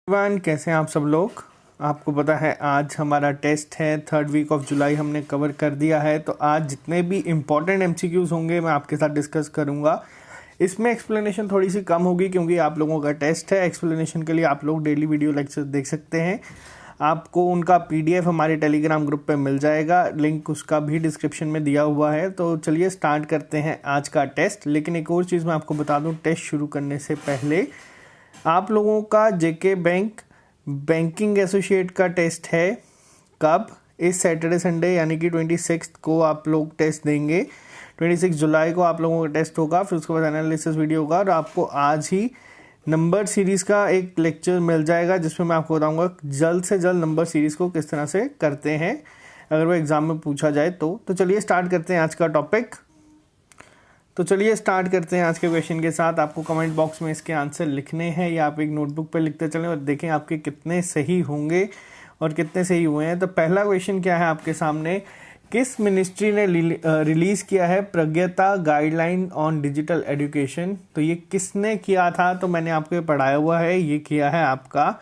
Everyone, कैसे हैं आप सब लोग। आपको पता है आज हमारा टेस्ट है, 3rd वीक ऑफ जुलाई हमने कवर कर दिया है। तो आज जितने भी इम्पोर्टेंट एमसीक्यूज होंगे मैं आपके साथ डिस्कस करूंगा। इसमें एक्सप्लेनेशन थोड़ी सी कम होगी क्योंकि आप लोगों का टेस्ट है। एक्सप्लेनेशन के लिए आप लोग डेली वीडियो लेक्चर देख सकते हैं। आपको उनका पीडीएफ हमारे टेलीग्राम ग्रुप पे मिल जाएगा, लिंक उसका भी डिस्क्रिप्शन में दिया हुआ है। तो चलिए स्टार्ट करते हैं आज का टेस्ट। लेकिन एक और चीज़ मैं आपको बता दूं, टेस्ट शुरू करने से पहले आप लोगों का जेके बैंक बैंकिंग एसोसिएट का टेस्ट है। कब? इस सैटरडे संडे यानी कि 26 को आप लोग टेस्ट देंगे। 26 जुलाई को आप लोगों का टेस्ट होगा, फिर उसके बाद एनालिसिस वीडियो होगा और आपको आज ही नंबर सीरीज़ का एक लेक्चर मिल जाएगा जिसमें मैं आपको बताऊंगा जल्द से जल्द नंबर सीरीज़ को किस तरह से करते हैं अगर वो एग्ज़ाम में पूछा जाए तो चलिए स्टार्ट करते हैं आज का टॉपिक। तो चलिए स्टार्ट करते हैं आज के क्वेश्चन के साथ। आपको कमेंट बॉक्स में इसके आंसर लिखने हैं या आप एक नोटबुक पर लिखते चलें और देखें आपके कितने सही होंगे और कितने सही हुए हैं। तो पहला क्वेश्चन क्या है आपके सामने, किस मिनिस्ट्री ने रिलीज़ किया है प्रज्ञता गाइडलाइन ऑन डिजिटल एजुकेशन। तो ये किसने किया था? तो मैंने आपको ये पढ़ाया हुआ है, ये किया है आपका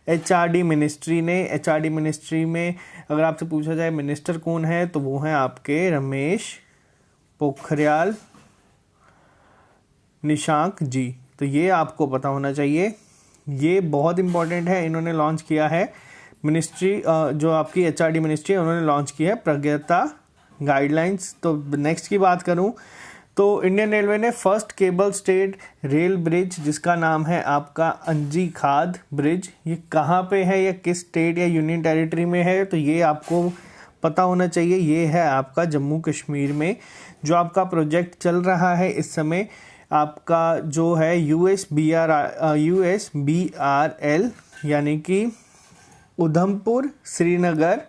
एचआरडी मिनिस्ट्री ने। एचआरडी मिनिस्ट्री में अगर आपसे पूछा जाए मिनिस्टर कौन है तो वो हैं आपके रमेश पोखरियाल निशांक जी। तो ये आपको पता होना चाहिए, ये बहुत इंपॉर्टेंट है। इन्होंने लॉन्च किया है मिनिस्ट्री, जो आपकी एचआरडी मिनिस्ट्री है उन्होंने लॉन्च की है प्रज्ञता गाइडलाइंस। तो नेक्स्ट की बात करूं तो इंडियन रेलवे ने first cable stayed rail bridge जिसका नाम है आपका अंजी खाद ब्रिज, ये कहाँ पे है या किस स्टेट या यूनियन टेरिटरी में है? तो ये आपको पता होना चाहिए। ये है आपका जम्मू कश्मीर में। जो आपका प्रोजेक्ट चल रहा है इस समय आपका जो है USBRL यानी कि उधमपुर श्रीनगर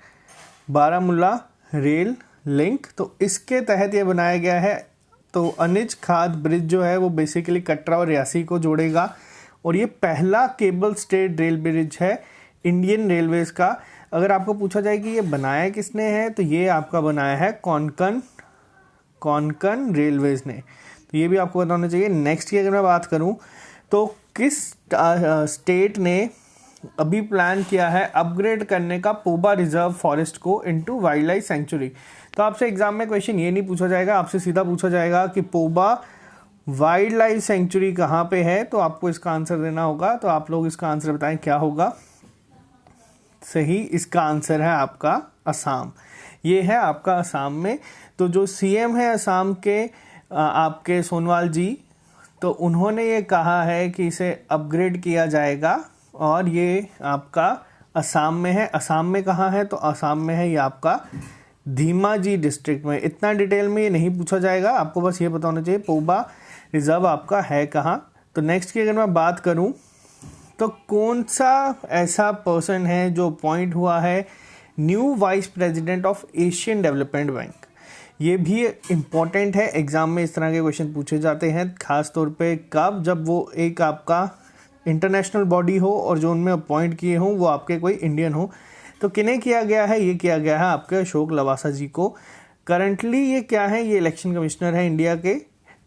बारामूला रेल लिंक, तो इसके तहत ये बनाया गया है। तो अनिज खाद ब्रिज जो है वो बेसिकली कटरा और रियासी को जोड़ेगा और ये पहला केबल स्टेड रेल ब्रिज है इंडियन रेलवेज का। अगर आपको पूछा जाए कि ये बनाया किसने है तो ये आपका बनाया है कोंकण रेलवेज ने। तो ये भी आपको पता होना चाहिए। नेक्स्ट की अगर मैं बात करूं तो किस स्टेट ने अभी प्लान किया है अपग्रेड करने का पोबा रिजर्व फॉरेस्ट को इनटू वाइल्ड लाइफ सेंचुरी। तो आपसे एग्जाम में क्वेश्चन ये नहीं पूछा जाएगा, आपसे सीधा पूछा जाएगा कि पोबा वाइल्ड लाइफ सेंचुरी कहाँ पे है। तो आपको इसका आंसर देना होगा। तो आप लोग इसका आंसर बताएं क्या होगा सही। इसका आंसर है आपका असम। ये है आपका असम में। तो जो सीएम है असम के आपके सोनवाल जी, तो उन्होंने ये कहा है कि इसे अपग्रेड किया जाएगा और ये आपका असम में है। असम में कहाँ है? तो असम में है ये आपका धीमाजी डिस्ट्रिक्ट में। इतना डिटेल में ये नहीं पूछा जाएगा, आपको बस ये पता होना चाहिए पोबा रिजर्व आपका है कहाँ। तो नेक्स्ट की अगर मैं बात करूँ तो कौन सा ऐसा पर्सन है जो अपॉइंट हुआ है new vice president of Asian development bank. ये भी इम्पॉर्टेंट है, एग्जाम में इस तरह के क्वेश्चन पूछे जाते हैं, खास तौर पे कब, जब वो एक आपका इंटरनेशनल बॉडी हो और जो उनमें अपॉइंट किए हों वो आपके कोई इंडियन हो। तो किन्हें किया गया है? ये किया गया है आपके अशोक लवासा जी को। करंटली ये क्या है? ये इलेक्शन कमिश्नर है इंडिया के।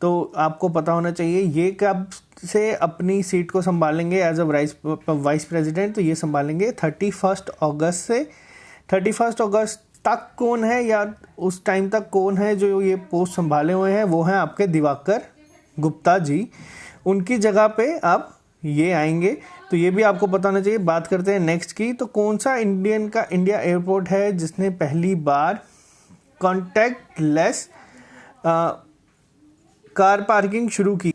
तो आपको पता होना चाहिए ये कब से अपनी सीट को संभालेंगे एज अ वाइस प्रेसिडेंट। तो ये संभालेंगे 31 अगस्त से। 31 अगस्त तक कौन है या उस टाइम तक कौन है जो ये पोस्ट संभाले हुए हैं? वो हैं आपके दिवाकर गुप्ता जी। उनकी जगह पे अब ये आएंगे। तो ये भी आपको पता होना चाहिए। बात करते हैं नेक्स्ट की। तो कौन सा इंडिया एयरपोर्ट है जिसने पहली बार कॉन्टैक्टलेस कार पार्किंग शुरू की?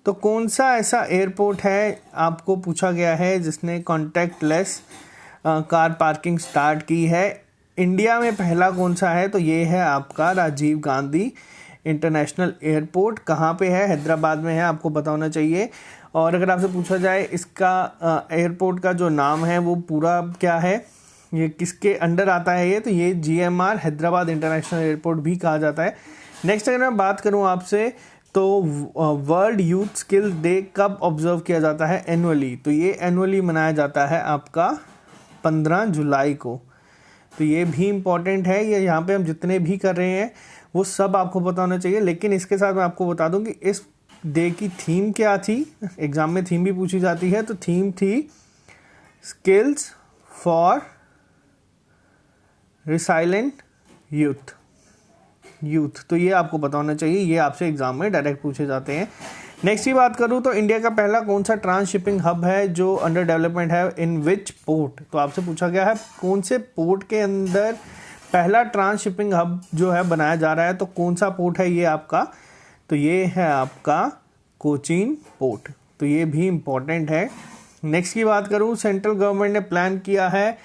तो कौन सा ऐसा एयरपोर्ट है आपको पूछा गया है जिसने कॉन्टैक्टलेस कार पार्किंग स्टार्ट की है? इंडिया में पहला कौन सा है? तो ये है आपका राजीव गांधी इंटरनेशनल एयरपोर्ट। कहाँ पे है? हैदराबाद में है, आपको पता होना चाहिए। और अगर आपसे पूछा जाए इसका एयरपोर्ट का जो नाम है वो पूरा क्या है, ये किसके अंडर आता है? ये तो ये GMR हैदराबाद इंटरनेशनल एयरपोर्ट भी कहा जाता है। नेक्स्ट अगर मैं बात करूँ आपसे तो वर्ल्ड यूथ स्किल डे कब ऑब्जर्व किया जाता है एनुअली? तो ये एनुअली मनाया जाता है आपका 15 जुलाई को। तो ये भी इम्पॉर्टेंट है। ये यहाँ पे हम जितने भी कर रहे हैं वो सब आपको पता होना चाहिए। लेकिन इसके साथ मैं आपको बता दूं कि इस डे की थीम क्या थी। एग्जाम में थीम भी पूछी जाती है। तो थीम थी स्किल्स फॉर रिसाइलेंट यूथ, तो ये आपको पता होना चाहिए, ये आपसे एग्जाम में डायरेक्ट पूछे जाते हैं। नेक्स्ट की बात करूँ तो इंडिया का पहला कौन सा ट्रांसशिपिंग हब है जो अंडर डेवलपमेंट है, इन विच पोर्ट, तो आपसे पूछा गया है कौन से पोर्ट के अंदर पहला ट्रांसशिपिंग हब जो है बनाया जा रहा है, तो कौन सा पोर्ट है ये आपका, तो ये है आपका कोचीन पोर्ट, तो ये भी इम्पोर्टेंट है। नेक्स्ट की बात करूँ, सेंट्रल गवर्नमेंट ने प्लान किया है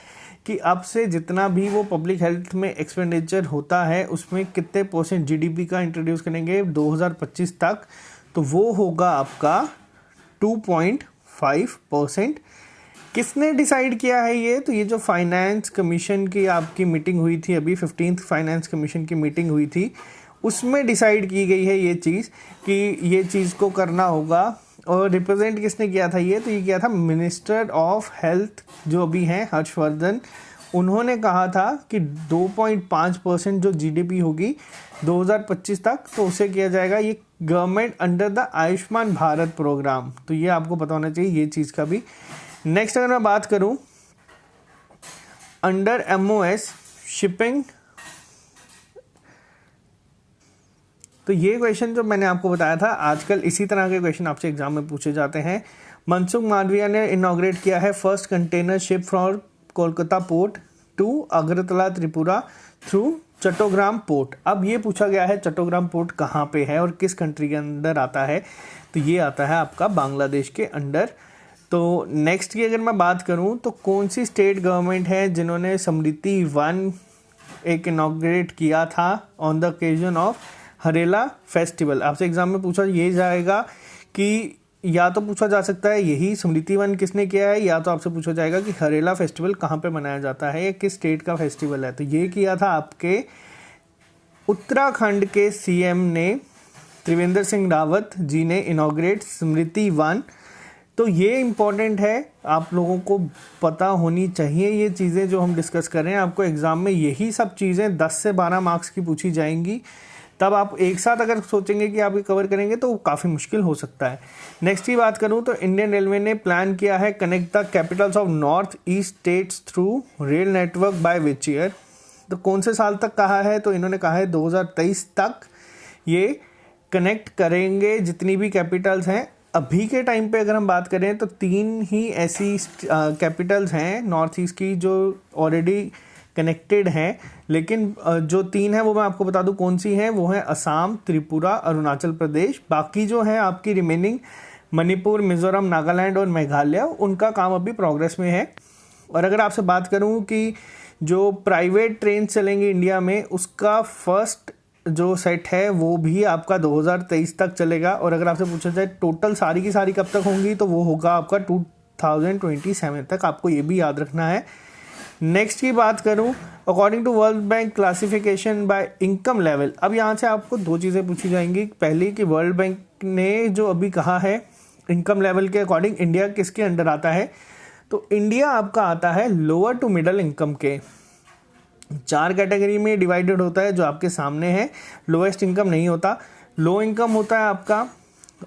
कि अब से जितना भी वो पब्लिक हेल्थ में एक्सपेंडिचर होता है उसमें कितने % जीडीपी का इंट्रोड्यूस करेंगे 2025 तक, तो वो होगा आपका 2.5%। किसने डिसाइड किया है ये, तो ये जो फाइनेंस कमीशन की आपकी मीटिंग हुई थी, अभी 15th फाइनेंस कमीशन की मीटिंग हुई थी, उसमें डिसाइड की गई है ये चीज़ कि ये चीज़ को करना होगा। और रिप्रेजेंट किसने किया था ये, तो ये किया था मिनिस्टर ऑफ हेल्थ जो अभी हैं हर्षवर्धन, उन्होंने कहा था कि 2.5% जो जीडीपी होगी 2025 तक, तो उसे किया जाएगा ये government under the Ayushman Bharat programme, तो ये आपको पता होना चाहिए ये चीज़ का भी। नेक्स्ट अगर मैं बात करूं अंडर MOS शिपिंग, तो ये क्वेश्चन जो मैंने आपको बताया था, आजकल इसी तरह के क्वेश्चन आपसे एग्जाम में पूछे जाते हैं। मनसुख मांडविया ने इनॉग्रेट किया है first container ship from Kolkata port to Agartala Tripura through Chattogram port. अब ये पूछा गया है चट्टोग्राम पोर्ट कहाँ पे है और किस कंट्री के अंदर आता है, तो ये आता है आपका बांग्लादेश के अंडर। तो नेक्स्ट की अगर मैं बात करूं तो कौन सी स्टेट गवर्नमेंट है जिन्होंने स्मृति वन एक इनॉग्रेट किया था on the occasion of Harela festival. आपसे एग्जाम में पूछा ये जाएगा कि या तो पूछा जा सकता है यही स्मृति वन किसने किया है, या तो आपसे पूछा जाएगा कि हरेला फेस्टिवल कहाँ पे मनाया जाता है या किस स्टेट का फेस्टिवल है। तो ये किया था आपके उत्तराखंड के CM ने त्रिवेंद्र सिंह रावत जी ने इनॉग्रेट स्मृति वन। तो ये इम्पॉर्टेंट है, आप लोगों को पता होनी चाहिए ये चीज़ें जो हम डिस्कस कर रहे हैं। आपको एग्जाम में यही सब चीज़ें 10 से 12 मार्क्स की पूछी जाएंगी, तब आप एक साथ अगर सोचेंगे कि आप ये कवर करेंगे तो काफ़ी मुश्किल हो सकता है। नेक्स्ट की बात करूं तो इंडियन रेलवे ने प्लान किया है connect the Capitals of north east states through rail network by which year, तो कौन से साल तक कहा है, तो इन्होंने कहा है 2023 तक ये कनेक्ट करेंगे जितनी भी कैपिटल्स हैं। अभी के टाइम पे अगर हम बात करें तो 3 ही ऐसी कैपिटल्स हैं नॉर्थ ईस्ट की जो ऑलरेडी कनेक्टेड हैं, लेकिन जो 3 है वो मैं आपको बता दूं कौन सी हैं, वो है असम, त्रिपुरा, अरुणाचल प्रदेश। बाकी जो है आपकी रिमेनिंग मणिपुर, मिजोरम, नागालैंड और मेघालय, उनका काम अभी प्रोग्रेस में है। और अगर आपसे बात करूं कि जो प्राइवेट ट्रेन चलेंगी इंडिया में, उसका फर्स्ट जो सेट है वो भी आपका 2023 तक चलेगा। और अगर आपसे पूछा जाए टोटल सारी की सारी कब तक होंगी, तो वो होगा आपका 2027 तक, आपको ये भी याद रखना है। नेक्स्ट की बात करूं according to World Bank classification by income level, अब यहाँ से आपको 2 चीज़ें पूछी जाएंगी। पहली कि वर्ल्ड बैंक ने जो अभी कहा है इनकम लेवल के अकॉर्डिंग इंडिया किसके अंडर आता है, तो इंडिया आपका आता है लोअर टू मिडल इनकम के। 4 कैटेगरी में डिवाइडेड होता है जो आपके सामने है। लोएस्ट इनकम नहीं होता, लो इनकम होता है आपका,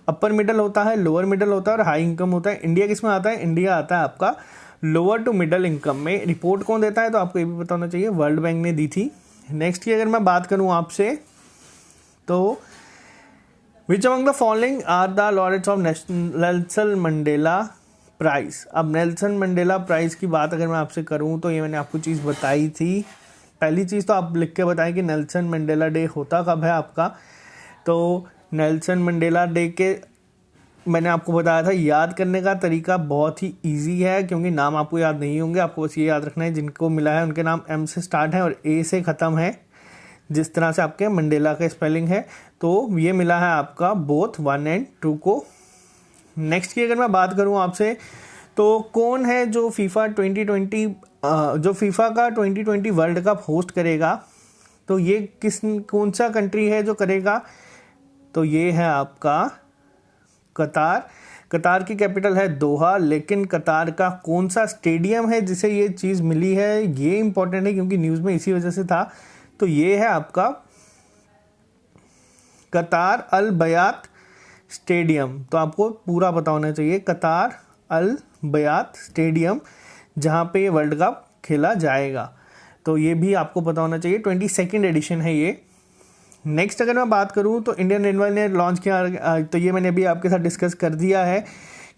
अपर मिडल होता है, लोअर मिडल होता है और हाई इनकम होता है। इंडिया किस में आता है, इंडिया आता है आपका लोअर टू मिडल इनकम में। रिपोर्ट कौन देता है, तो आपको ये भी पता होना चाहिए, वर्ल्ड बैंक ने दी थी। नेक्स्ट की अगर मैं बात करूं आपसे तो which among the following are the laureates of Nelson Mandela prize. अब नेल्सन मंडेला प्राइज की बात अगर मैं आपसे करूं तो ये मैंने आपको चीज़ बताई थी। पहली चीज़ तो आप लिख के बताएं कि नेल्सन मंडेला डे होता कब है आपका, तो नेल्सन मंडेला डे के मैंने आपको बताया था याद करने का तरीका बहुत ही इजी है, क्योंकि नाम आपको याद नहीं होंगे, आपको बस ये याद रखना है जिनको मिला है उनके नाम M से स्टार्ट है और A से ख़त्म है, जिस तरह से आपके मंडेला का स्पेलिंग है। तो ये मिला है आपका बोथ 1 और 2 को। नेक्स्ट की अगर मैं बात करूं आपसे तो कौन है जो फीफा का 2020 वर्ल्ड कप होस्ट करेगा, तो ये कौन सा कंट्री है जो करेगा, तो ये है आपका कतार। कतार की कैपिटल है दोहा, लेकिन कतार का कौन सा स्टेडियम है जिसे ये चीज़ मिली है, ये इंपॉर्टेंट है क्योंकि न्यूज़ में इसी वजह से था। तो ये है आपका कतार अल बयात स्टेडियम। तो आपको पूरा पता होना चाहिए, कतार अल बयात स्टेडियम जहाँ पे वर्ल्ड कप खेला जाएगा। तो ये भी आपको पता होना चाहिए, 22nd एडिशन है ये। नेक्स्ट अगर मैं बात करूँ तो इंडियन रेलवे ने लॉन्च किया, तो ये मैंने अभी आपके साथ डिस्कस कर दिया है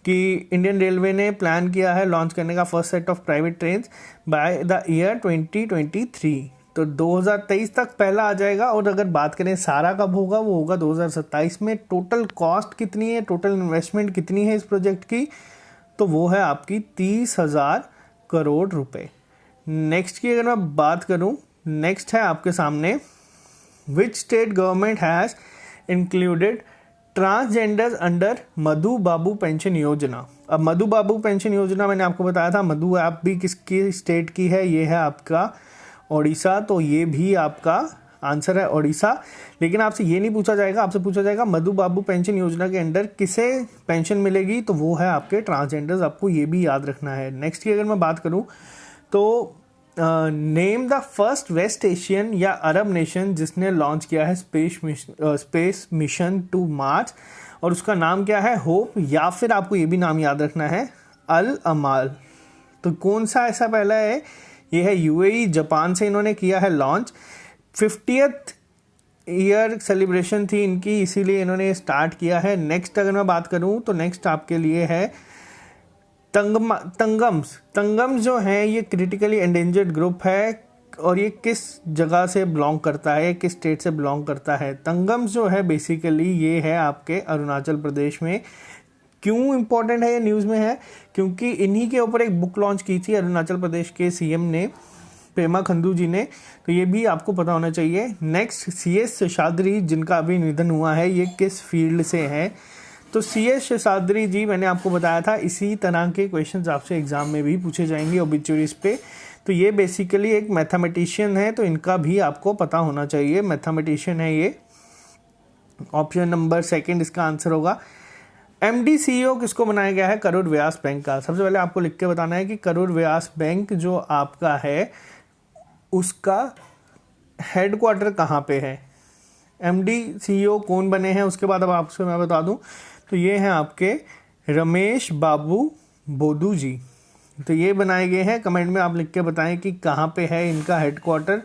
कि इंडियन रेलवे ने प्लान किया है लॉन्च करने का first set of private train by the year 2023। तो 2023 तक पहला आ जाएगा। और अगर बात करें सारा कब होगा, वो होगा 2027 में। टोटल कॉस्ट कितनी है, टोटल इन्वेस्टमेंट कितनी है इस प्रोजेक्ट की, तो वो है आपकी 30,000 करोड़ रुपए। नेक्स्ट की अगर मैं बात करूं, नेक्स्ट है आपके सामने, which state government has included transgenders under Madhu Babu pension योजना। अब मधु बाबू पेंशन योजना मैंने आपको बताया था, मधु ऐप भी किसकी स्टेट की है, ये है आपका ओडिशा। तो ये भी आपका आंसर है ओडिशा। लेकिन आपसे ये नहीं पूछा जाएगा, आपसे पूछा जाएगा मधु बाबू पेंशन योजना के अंडर किसे पेंशन मिलेगी, तो वो है आपके ट्रांसजेंडर्स। आपको ये भी याद रखना है। नेक्स्ट की अगर मैं बात करूँ तो name the first West Asian या अरब नेशन जिसने लॉन्च किया है स्पेस मिशन टू मार्च, और उसका नाम क्या है, होप, या फिर आपको ये भी नाम याद रखना है, अल अमाल। तो कौन सा ऐसा पहला है, ये है यूएई, जापान से इन्होंने किया है लॉन्च। 50th ईयर सेलिब्रेशन थी इनकी, इसीलिए इन्होंने स्टार्ट किया है। नेक्स्ट अगर मैं बात करूं तो नेक्स्ट आपके लिए है तंगम्स जो है ये क्रिटिकली एंडेंजर्ड ग्रुप है, और ये किस जगह से बिलोंग करता है, किस स्टेट से बिलोंग करता है। तंगम्स जो है बेसिकली ये है आपके अरुणाचल प्रदेश में। क्यों इंपॉर्टेंट है ये न्यूज़ में है, क्योंकि इन्हीं के ऊपर एक बुक लॉन्च की थी अरुणाचल प्रदेश के सीएम ने, पेमा खंडू जी ने। तो ये भी आपको पता होना चाहिए। नेक्स्ट CS शेषाद्री जिनका अभी निधन हुआ है, ये किस फील्ड से है, तो CS शेषाद्री जी मैंने आपको बताया था, इसी तरह के क्वेश्चंस आपसे एग्जाम में भी पूछे जाएंगे ओबिचुरीज पे। तो ये बेसिकली एक मैथमेटिशियन है, तो इनका भी आपको पता होना चाहिए, मैथमेटिशियन है ये। ऑप्शन नंबर 2 इसका आंसर होगा। MD CEO किसको बनाया गया है, करूर व्यास बैंक का। सबसे पहले आपको लिख के बताना है कि करूर व्यास बैंक जो आपका है उसका हेडक्वार्टर कहाँ पे है। MD CEO कौन बने हैं उसके बाद अब आपसे मैं बता दूं, तो ये हैं आपके रमेश बाबू बोदू जी। तो ये बनाए गए हैं, कमेंट में आप लिख के बताएं कि कहाँ पे है इनका हेडक्वार्टर।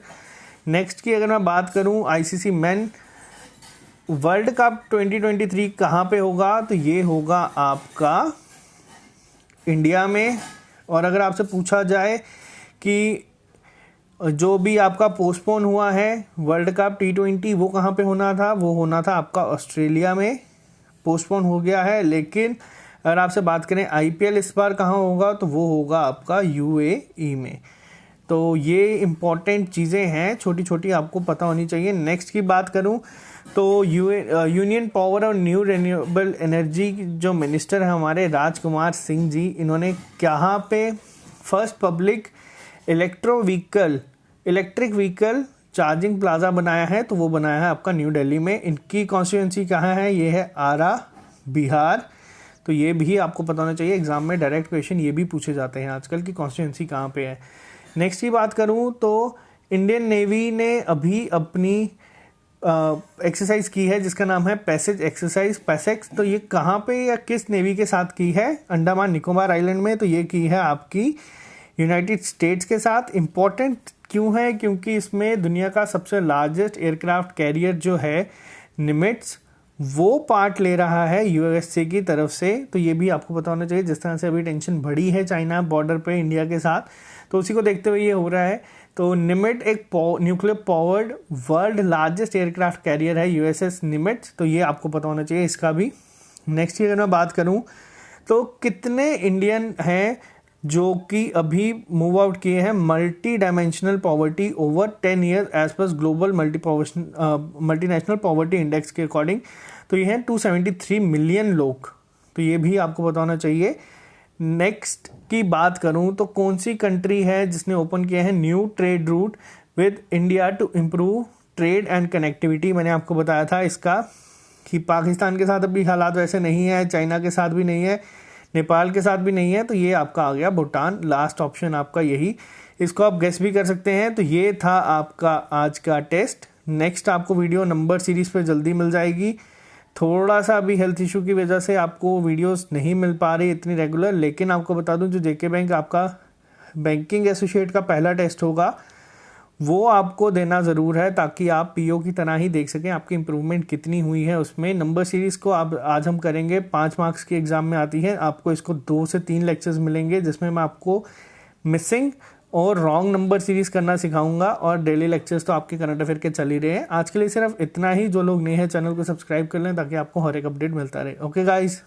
नेक्स्ट की अगर मैं बात करूं, ICC मेन वर्ल्ड कप 2023 कहाँ पे होगा, तो ये होगा आपका इंडिया में। और अगर आपसे पूछा जाए कि जो भी आपका पोस्टपोन हुआ है वर्ल्ड कप T20 वो कहाँ पे होना था, वो होना था आपका ऑस्ट्रेलिया में, पोस्टपोन हो गया है। लेकिन अगर आपसे बात करें IPL इस बार कहाँ होगा, तो वो होगा आपका UAE में। तो ये इम्पॉर्टेंट चीज़ें हैं, छोटी छोटी आपको पता होनी चाहिए। नेक्स्ट की बात करूं तो यूनियन पावर और न्यू रिन्यूएबल एनर्जी जो मिनिस्टर है हमारे राजकुमार सिंह जी, इन्होंने कहाँ पे first public electric vehicle charging plaza बनाया है, तो वो बनाया है आपका न्यू दिल्ली में। इनकी कॉन्स्टिट्यूंसी कहाँ है, ये है आरा, बिहार। तो ये भी आपको पता होना चाहिए, एग्जाम में डायरेक्ट क्वेश्चन ये भी पूछे जाते हैं आजकल की कॉन्स्टिट्यूंसी कहाँ पे है। नेक्स्ट की बात करूं तो इंडियन नेवी ने अभी अपनी एक्सरसाइज की है जिसका नाम है पैसेज एक्सरसाइज, पैसेक्स। तो ये कहाँ पे या किस नेवी के साथ की है, अंडमान निकोबार आइलैंड में। तो ये की है आपकी यूनाइटेड स्टेट्स के साथ। इम्पॉर्टेंट क्यों है, क्योंकि इसमें दुनिया का सबसे लार्जेस्ट एयरक्राफ्ट कैरियर जो है निमिट्स, वो पार्ट ले रहा है USA की तरफ से। तो ये भी आपको पता होना चाहिए, जिस तरह से अभी टेंशन बढ़ी है चाइना बॉर्डर पे इंडिया के साथ, तो उसी को देखते हुए ये हो रहा है। तो निमिट एक nuclear powered world largest aircraft carrier है USS निमिट्स। तो ये आपको पता होना चाहिए इसका भी। नेक्स्ट की अगर मैं बात करूं तो कितने इंडियन हैं जो कि अभी मूव आउट किए हैं multi dimensional poverty over 10 years as per global multinational poverty index के अकॉर्डिंग। तो ये हैं 273 मिलियन लोग। तो ये भी आपको पता होना चाहिए। नेक्स्ट की बात करूं तो कौन सी कंट्री है जिसने ओपन किया है new trade route with India to improve trade and connectivity. मैंने आपको बताया था इसका कि पाकिस्तान के साथ अभी हालात वैसे नहीं है, चाइना के साथ भी नहीं है, नेपाल के साथ भी नहीं है। तो ये आपका आ गया भूटान, लास्ट ऑप्शन आपका यही। इसको आप गेस भी कर सकते हैं। तो ये था आपका आज का टेस्ट। नेक्स्ट आपको वीडियो नंबर सीरीज पे जल्दी मिल जाएगी। थोड़ा सा अभी हेल्थ इशू की वजह से आपको वीडियोस नहीं मिल पा रही इतनी रेगुलर, लेकिन आपको बता दूं जो JK बैंक आपका बैंकिंग एसोसिएट का पहला टेस्ट होगा वो आपको देना ज़रूर है, ताकि आप पीओ की तरह ही देख सकें आपकी इंप्रूवमेंट कितनी हुई है उसमें। नंबर सीरीज़ को आप आज हम करेंगे, 5 मार्क्स की एग्ज़ाम में आती है। आपको इसको 2 से 3 लेक्चर्स मिलेंगे जिसमें मैं आपको मिसिंग और रॉन्ग नंबर सीरीज़ करना सिखाऊंगा, और डेली लेक्चर्स तो आपके करंट अफेयर के चल ही रहे हैं। आज के लिए सिर्फ इतना ही। जो लोग नए हैं चैनल को सब्सक्राइब कर लें ताकि आपको हर एक अपडेट मिलता रहे। Okay guys.